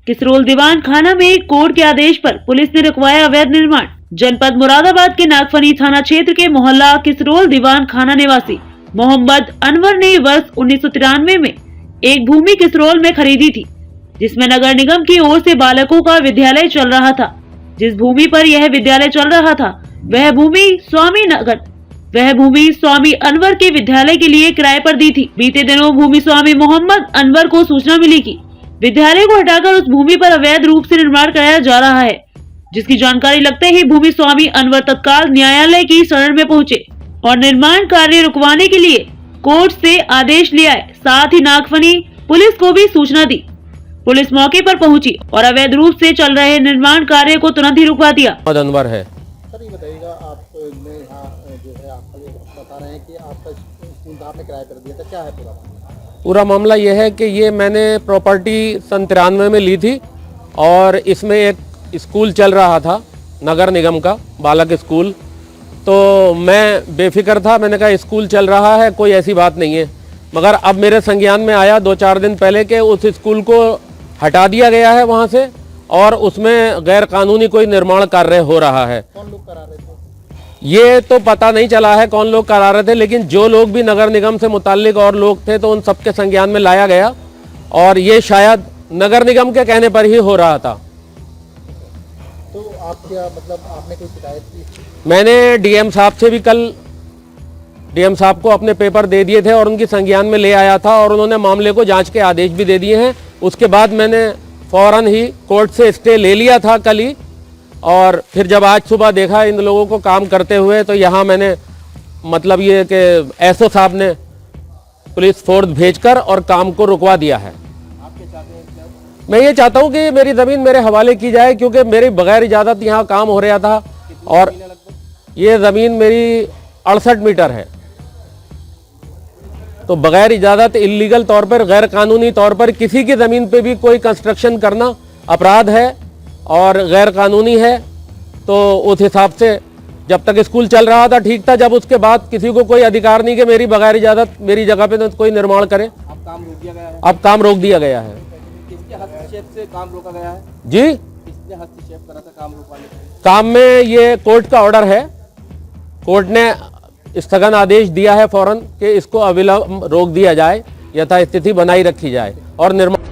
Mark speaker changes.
Speaker 1: किसरोल दीवान खाना में कोर्ट के आदेश पर पुलिस ने रुकवाया अवैध निर्माण। जनपद मुरादाबाद के नागफनी थाना क्षेत्र के मोहल्ला किसरोल दीवान खाना निवासी मोहम्मद अनवर ने वर्ष 1993 में एक भूमि किसरोल में खरीदी थी, जिसमें नगर निगम की ओर से बालकों का विद्यालय चल रहा था। जिस भूमि पर यह विद्यालय चल रहा था वह भूमि स्वामी अनवर के विद्यालय के लिए किराए पर दी थी। बीते दिनों भूमि स्वामी मोहम्मद अनवर को सूचना मिली कि विद्यालय को हटाकर उस भूमि पर अवैध रूप से निर्माण कराया जा रहा है, जिसकी जानकारी लगते ही भूमि स्वामी अनवर तत्काल न्यायालय की शरण में पहुंचे और निर्माण कार्य रुकवाने के लिए कोर्ट से आदेश ले आए। साथ ही नागफनी पुलिस को भी सूचना दी। पुलिस मौके पर पहुंची और अवैध रूप से चल रहे निर्माण कार्य को तुरंत ही रुकवा दिया।
Speaker 2: अनवर है
Speaker 3: सर, ये बताइएगा, आप यहाँ जो है आप बता रहे हैं कि आपका स्कूल आपने किराए पर दिया था, क्या है पूरा
Speaker 2: मामला ये है कि ये मैंने प्रॉपर्टी 93 में ली थी और इसमें एक स्कूल चल रहा था नगर निगम का बालक स्कूल। तो मैं बेफिक्र था, मैंने कहा स्कूल चल रहा है, कोई ऐसी बात नहीं है। मगर अब मेरे संज्ञान में आया 2-4 दिन पहले कि उस स्कूल को हटा दिया गया है वहाँ से और उसमें गैर कानूनी कोई निर्माण कार्य हो रहा है।
Speaker 3: कौन लोग करा रहे थे
Speaker 2: ये तो पता नहीं चला है कौन लोग करा रहे थे, लेकिन जो लोग भी नगर निगम से मुताल्लिक और लोग थे तो उन सबके संज्ञान में लाया गया और ये शायद नगर निगम के कहने पर ही हो रहा था।
Speaker 3: तो आप क्या मतलब आपने कोई शिकायत की?
Speaker 2: मैंने डीएम साहब से भी कल डीएम साहब को अपने पेपर दे दिए थे और उनकी संज्ञान में ले आया था और उन्होंने मामले को जांच के आदेश भी दे दिए हैं। उसके बाद मैंने फौरन ही कोर्ट से स्टे ले लिया था कल ही, और फिर जब आज सुबह देखा इन लोगों को काम करते हुए तो यहाँ मैंने मतलब ये कि एसओ साहब ने पुलिस फोर्स भेजकर और काम को रुकवा दिया है। मैं ये चाहता हूँ कि मेरी ज़मीन मेरे हवाले की जाए, क्योंकि मेरी बगैर इजाज़त यहाँ काम हो रहा था और ये ज़मीन मेरी 68 मीटर है। तो बगैर इजाज़त इल्लीगल तौर पर, गैर कानूनी तौर पर किसी की ज़मीन पे भी कोई कंस्ट्रक्शन करना अपराध है और गैर कानूनी है। तो उस हिसाब से जब तक स्कूल चल रहा था ठीक था, जब उसके बाद किसी को कोई अधिकार नहीं कि मेरी बगैर इजाज़त मेरी जगह पे तो कोई निर्माण करे।
Speaker 3: अब काम रोक दिया गया है।
Speaker 2: अब काम रोक दिया गया है।
Speaker 3: किसके हस्तक्षेप से काम रोका गया है?
Speaker 2: जी,
Speaker 3: किसने हस्तक्षेप करा था काम रोकवाने के?
Speaker 2: काम में ये कोर्ट का ऑर्डर है। कोर्ट ने स्थगन आदेश दिया है फौरन कि इसको अविलंब रोक दिया जाए, यथास्थिति बनाई रखी जाए और निर्माण